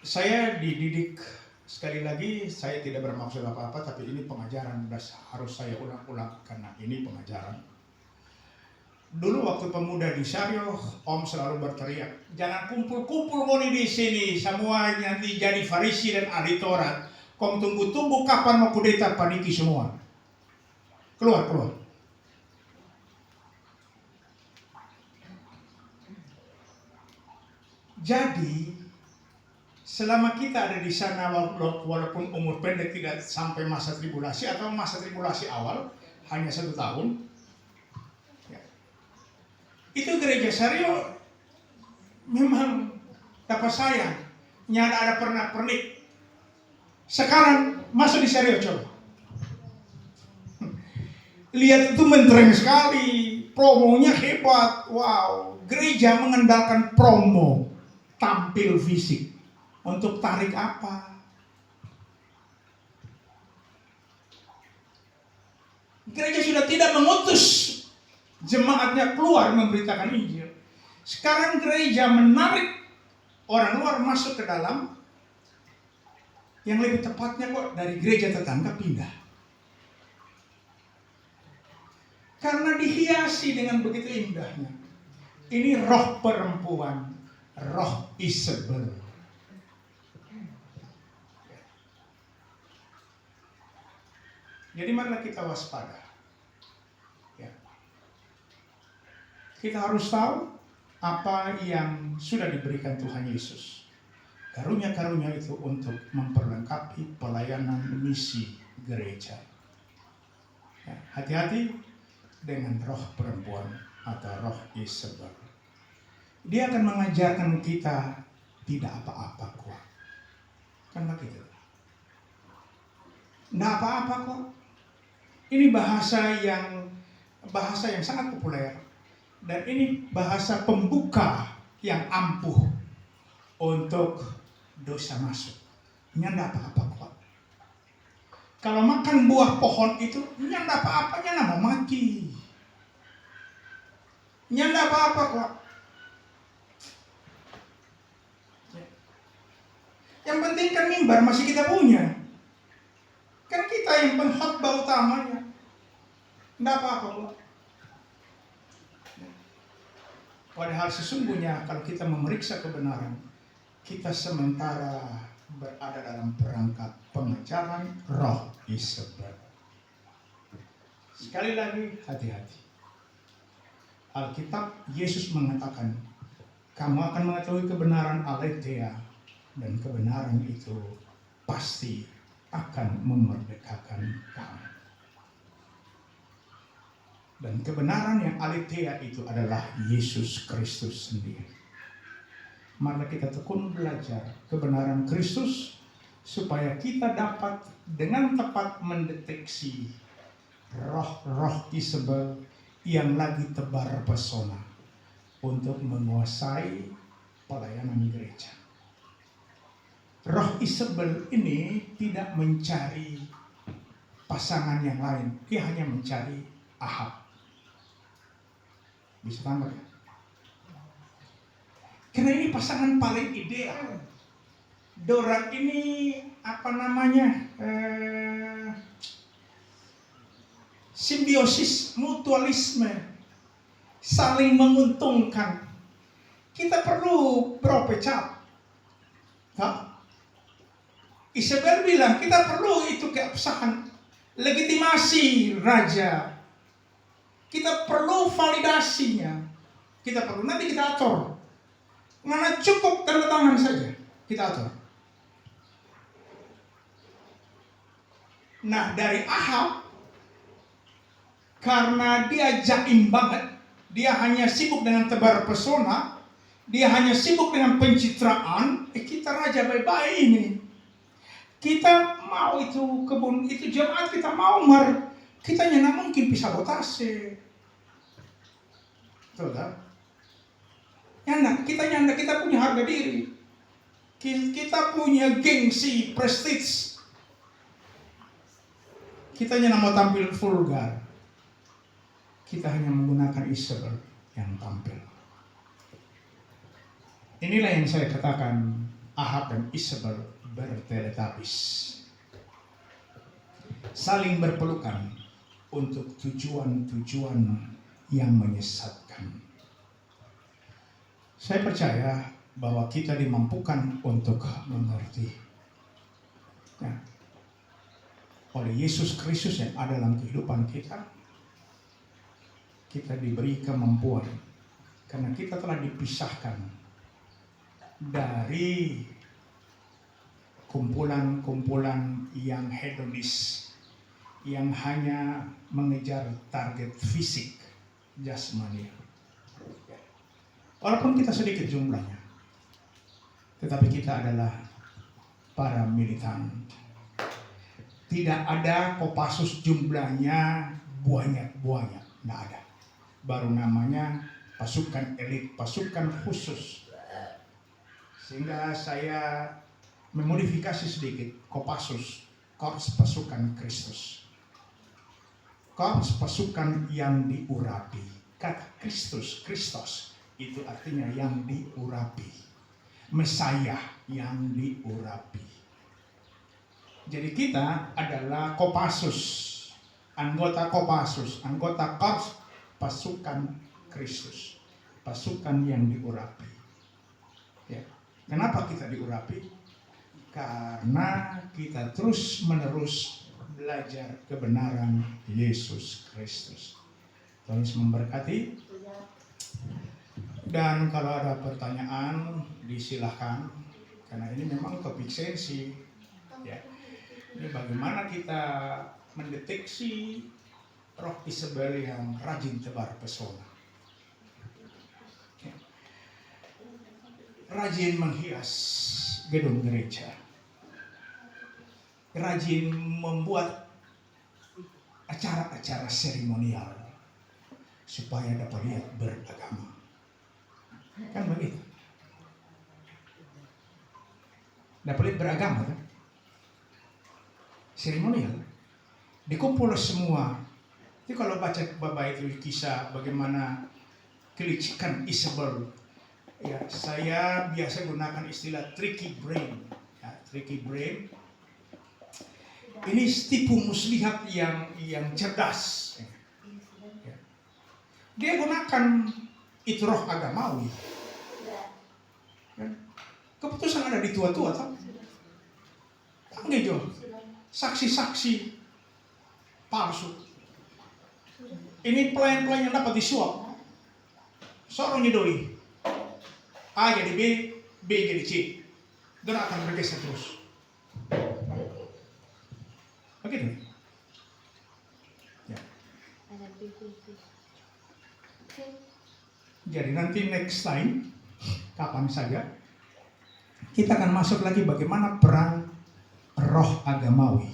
Saya dididik, sekali lagi saya tidak bermaksud apa-apa, tapi ini pengajaran harus saya ulang-ulang karena ini pengajaran. Dulu waktu pemuda di Syarioh, Om selalu berteriak, jangan kumpul-kumpul moni di sini, semua nanti jadi Farisi dan ahli Taurat. Kau tunggu-tunggu kapan mau kudeta, paniki semua. Keluar. Jadi selama kita ada di sana, walaupun umur pendek tidak sampai masa tribulasi atau masa tribulasi awal hanya 1 tahun, ya, itu gereja Syarioh memang dapat sayang, nyada ada pernak-pernik. Sekarang masuk di Syarioh coba, lihat itu mentereng sekali, promonya hebat. Wow, gereja mengandalkan promo, tampil fisik. Untuk tarik apa? Gereja sudah tidak mengutus jemaatnya keluar memberitakan Injil. Sekarang gereja menarik orang luar masuk ke dalam. Yang lebih tepatnya kok dari gereja tetangga pindah. Karena dihiasi dengan begitu indahnya. Ini roh perempuan, roh Isabel. Jadi marilah kita waspada. Ya. Kita harus tahu apa yang sudah diberikan Tuhan Yesus. Karunia-karunia itu untuk memperlengkapi pelayanan misi gereja. Ya, hati-hati dengan roh perempuan atau roh Isabel. Dia akan mengajarkan kita tidak apa-apa kok. Kan begitu. Tidak apa-apa kok. Ini bahasa yang sangat populer. Dan ini bahasa pembuka yang ampuh untuk dosa masuk. Nyanda apa-apa kok. Kalau makan buah pohon itu, nyanda apa-apa, nyanda mau mati. Nyanda apa-apa kok. Yang penting kan mimbar masih kita punya. Kan kita yang pengkhotbah utamanya. Nyanda apa-apa kok. Padahal sesungguhnya kalau kita memeriksa kebenaran, kita sementara berada dalam perangkap pengejaran roh Isabel. Sekali lagi, hati-hati. Alkitab, Yesus mengatakan, kamu akan mengetahui kebenaran aletheia, dan kebenaran itu pasti akan memerdekakan kamu. Dan kebenaran yang aletheia itu adalah Yesus Kristus sendiri. Mari kita tekun belajar kebenaran Kristus supaya kita dapat dengan tepat mendeteksi roh-roh Isabel yang lagi tebar pesona untuk menguasai pelayanan gereja. Roh Isabel ini tidak mencari pasangan yang lain, dia hanya mencari Ahab. Bisa tambah ya? Karena ini pasangan paling ideal. Dorang ini simbiosis, mutualisme, saling menguntungkan. Kita perlu beropecat. Isabel bilang kita perlu itu keabsahan, legitimasi raja. Kita perlu validasinya. Kita perlu, nanti kita atur. Mana cukup tanda tangan saja, kita atur. Nah, dari Ahab, karena dia jaim banget, dia hanya sibuk dengan tebar pesona, dia hanya sibuk dengan pencitraan, kita raja bye-bye ini. Kita mau itu kebun, itu jemaat kita mau kita nyana mungkin bisa sabotase. Betul kan? Kita punya harga diri. Kita punya gengsi, prestige. Kita nyana mau tampil vulgar. Kita hanya menggunakan Isabel yang tampil. Inilah yang saya katakan, Ahab dan Isabel berteletabis, saling berpelukan untuk tujuan-tujuan yang menyesatkan. Saya percaya bahwa kita dimampukan untuk mengerti oleh Yesus Kristus yang ada dalam kehidupan kita. Kita diberi kemampuan karena kita telah dipisahkan dari kumpulan-kumpulan yang hedonis, yang hanya mengejar target fisik, jasmani. Walaupun kita sedikit jumlahnya, tetapi kita adalah para militan. Tidak ada Kopassus jumlahnya banyak, tidak ada. Baru namanya pasukan elit, pasukan khusus. Sehingga saya memodifikasi sedikit Kopassus, Korps Pasukan Kristus. Korps pasukan yang diurapi. Kata Kristus itu artinya yang diurapi. Mesaya yang diurapi. Jadi kita adalah Kopassus, anggota Kopassus, anggota Korps Pasukan Kristus, pasukan yang diurapi. Ya. Kenapa kita diurapi? Karena kita terus-menerus belajar kebenaran Yesus Kristus. Tuhan Yesus memberkati. Dan kalau ada pertanyaan, disilahkan. Karena ini memang topik sensi. Ya. Ini bagaimana kita mendeteksi roh Isabel yang rajin tebar pesona. Ya. Rajin menghias gedung gereja. Rajin membuat acara-acara seremonial supaya dapat lihat beragama. Kan begitu. Dapat lihat beragama kan? Seremonial. Dikumpul semua. Jadi kalau baca Bapak itu kisah bagaimana kelicikan Isabel, ya saya biasa gunakan istilah tricky brain. Ya, tricky brain. Ini tipu muslihat yang cerdas. Ya. Dia gunakan itu roh agamawi. Ya. Keputusan ada di tua-tua, tak? Panggil jo, saksi-saksi palsu. Ini pelayan-pelayan yang dapat disuap. Seorang nyedoi. A jadi B, B jadi C. Dan akan bergeser terus. Begitu. Ya. Jadi nanti next time, kapan saja, kita akan masuk lagi bagaimana perang roh agamawi.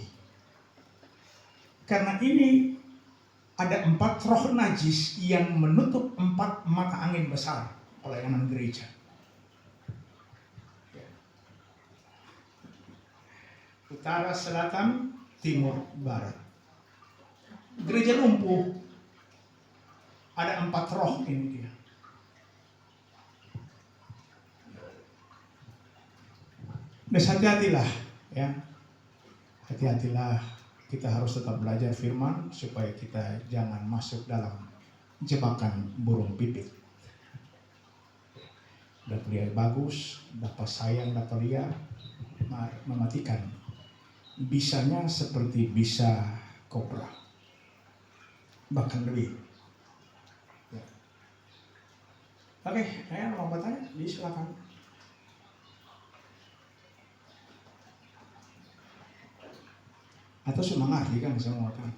Karena ini ada 4 roh najis yang menutup 4 mata angin besar pelayanan gereja. Utara, selatan, timur, barat. Gereja lumpuh. Ada 4 roh ini dia. Dan hati-hatilah ya. Hati-hatilah, kita harus tetap belajar firman supaya kita jangan masuk dalam jebakan burung pipit. Dapat lihat bagus, dapat sayang, dapat lihat mematikan. Bisanya seperti bisa kobra, bahkan lebih. Ya. Oke, saya mau bertanya, silakan. Atau semangat kan semua kan.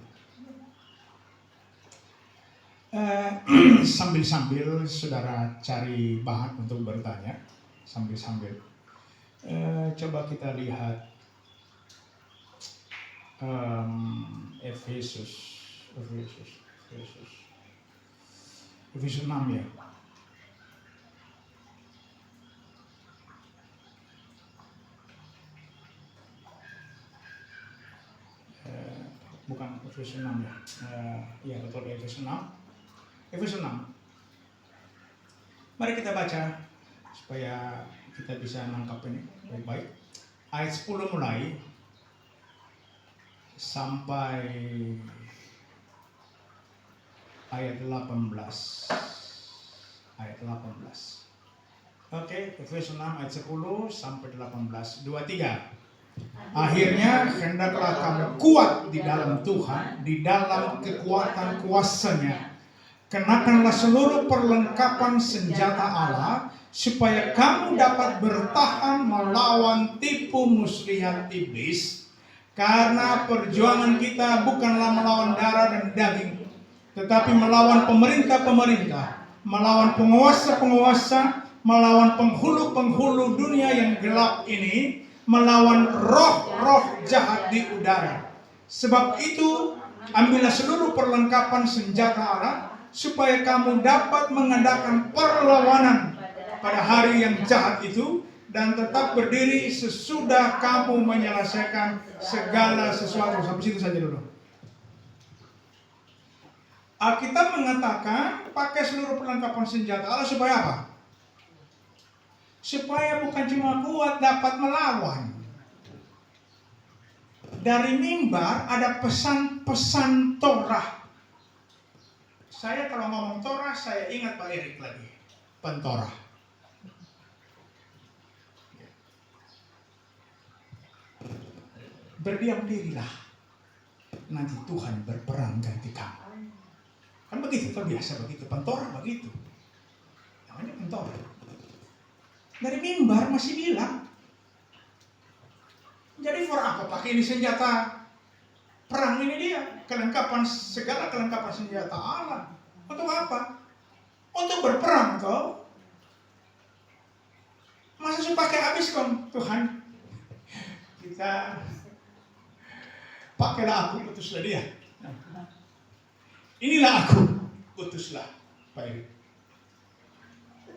Sambil-sambil saudara cari bahan untuk bertanya, sambil-sambil coba kita lihat Efesus 6 ya. Bukan Efesus 6 ya. Ya betul, Efesus 6. Efesus 6. Mari kita baca supaya kita bisa menangkap ini baik-baik. Ayat 10 mulai sampai ayat 18. Ayat 18. Oke, Efesus 6 ayat 10 sampai 18. 2-3. Akhirnya hendaklah kamu kuat di dalam Tuhan, di dalam kekuatan kuasa-Nya. Kenakanlah seluruh perlengkapan senjata Allah, supaya kamu dapat bertahan melawan tipu muslihat iblis. Karena perjuangan kita bukanlah melawan darah dan daging, tetapi melawan pemerintah-pemerintah, melawan penguasa-penguasa, melawan penghulu-penghulu dunia yang gelap ini, melawan roh-roh jahat di udara. Sebab itu, ambillah seluruh perlengkapan senjata Allah, supaya kamu dapat mengadakan perlawanan pada hari yang jahat itu, dan tetap berdiri sesudah kamu menyelesaikan segala sesuatu. Sampai situ saja dulu. Alkitab mengatakan pakai seluruh perlengkapan senjata Allah supaya apa? Supaya bukan cuma kuat, dapat melawan. Dari mimbar ada pesan-pesan Torah. Saya kalau ngomong Torah, saya ingat Pak Erik lagi. Pentorah. Berdiam dirilah. Nanti Tuhan berperang ganti kamu. Kan begitu, kan biasa begitu. Pentorah begitu. Namanya pentorah. Dari mimbar masih bilang. Jadi for apa pakai ini senjata perang ini dia? Segala kelengkapan senjata Allah. Untuk apa? Untuk berperang toh. Masa supaya pakai habis kom Tuhan? Kita pakailah aku, utuslah dia. Inilah aku, utuslah Pak Erik.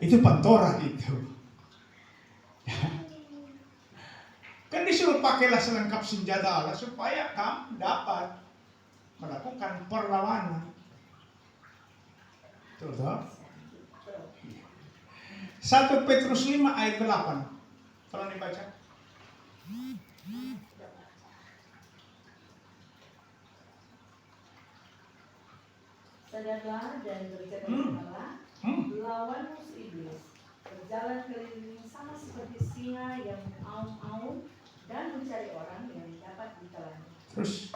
Itu Pantora itu. Kan disuruh pakailah selengkap senjata Allah supaya kamu dapat melakukan perlawanan. Betul toh? 1 Petrus 5 ayat 8. Tolong dibaca. Sadarlah dan berjaga-jagalah, lawan musuh iblis, berjalan keliling sama seperti singa yang mengaum-aum dan mencari orang yang dapat ditelan. Terus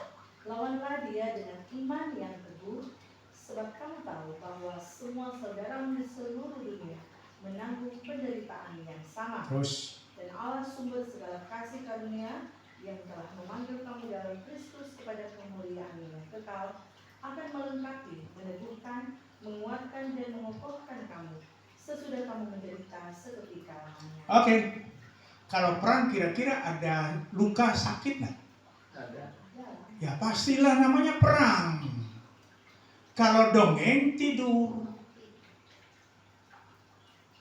Lawanlah dia dengan iman yang teguh, sebab kamu tahu bahwa semua saudaramu di seluruh dunia menanggung penderitaan yang sama. Terus Dan Allah sumber segala kasih karunia yang telah memanggil kamu dalam Kristus kepada kemuliaan yang kekal, akan melengkapi, meneguhkan, menguatkan dan mengokohkan kamu sesudah kamu menderita seketika lamanya. Oke. Kalau perang kira-kira ada luka sakit nggak? Ada. Ya pastilah, namanya perang. Kalau dongeng tidur,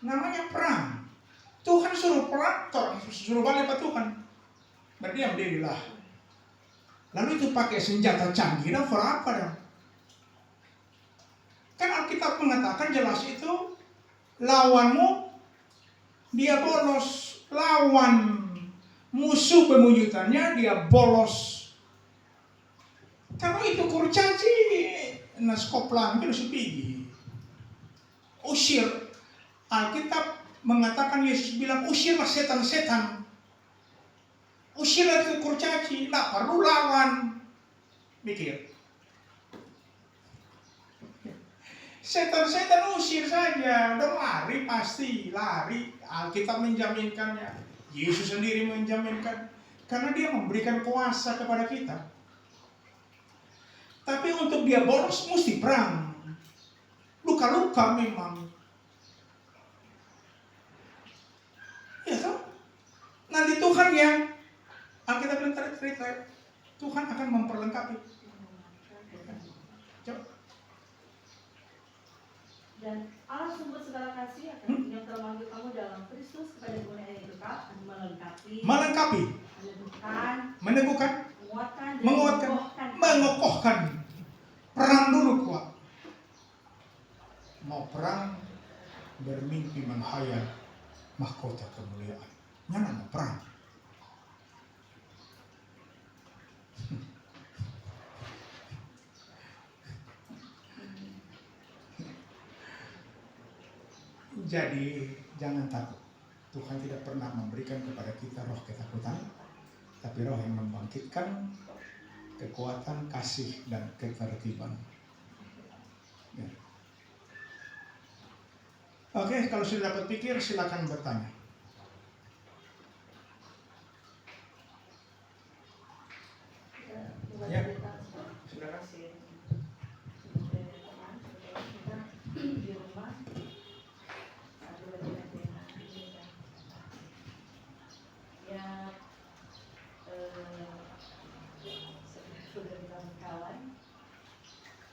namanya perang. Tuhan suruh perang, suruh balik ke Tuhan. Berdiam dirilah. Lalu itu pakai senjata canggih, dan for apa dong? Kan Alkitab mengatakan jelas itu, lawanmu dia bolos, lawan musuh bebuyutannya dia bolos. Kalau itu kurcaci naskoplan itu sepigi. Usir. Alkitab mengatakan Yesus bilang usirlah setan-setan. Usirlah itu kurcaci, tak perlu lawan. Mikir. Setan-setan usir saja, dong lari pasti, lari. Alkitab menjaminkannya. Yesus sendiri menjaminkan. Karena dia memberikan kuasa kepada kita. Tapi untuk dia bolos mesti perang. Luka-luka memang. Ya toh? Nanti Tuhan yang Alkitab bilang cerita Tuhan akan memperlengkapi. Coba. Dan Allah sumber segala kasih akan yang telah memanggil kamu dalam Kristus kepada kemuliaan yang kekal, melengkapi, meneguhkan, menguatkan, mengokohkan. Perang dulu kuat. Mau perang bermimpi menghayal mahkota kemuliaan. Nyana mau perang. Jadi jangan takut. Tuhan tidak pernah memberikan kepada kita roh ketakutan, tapi roh yang membangkitkan kekuatan, kasih, dan ketertiban. Ya. Oke, kalau sudah dapat pikir, silakan bertanya. Ya, silakan. di rumah ya sudah bilang kawan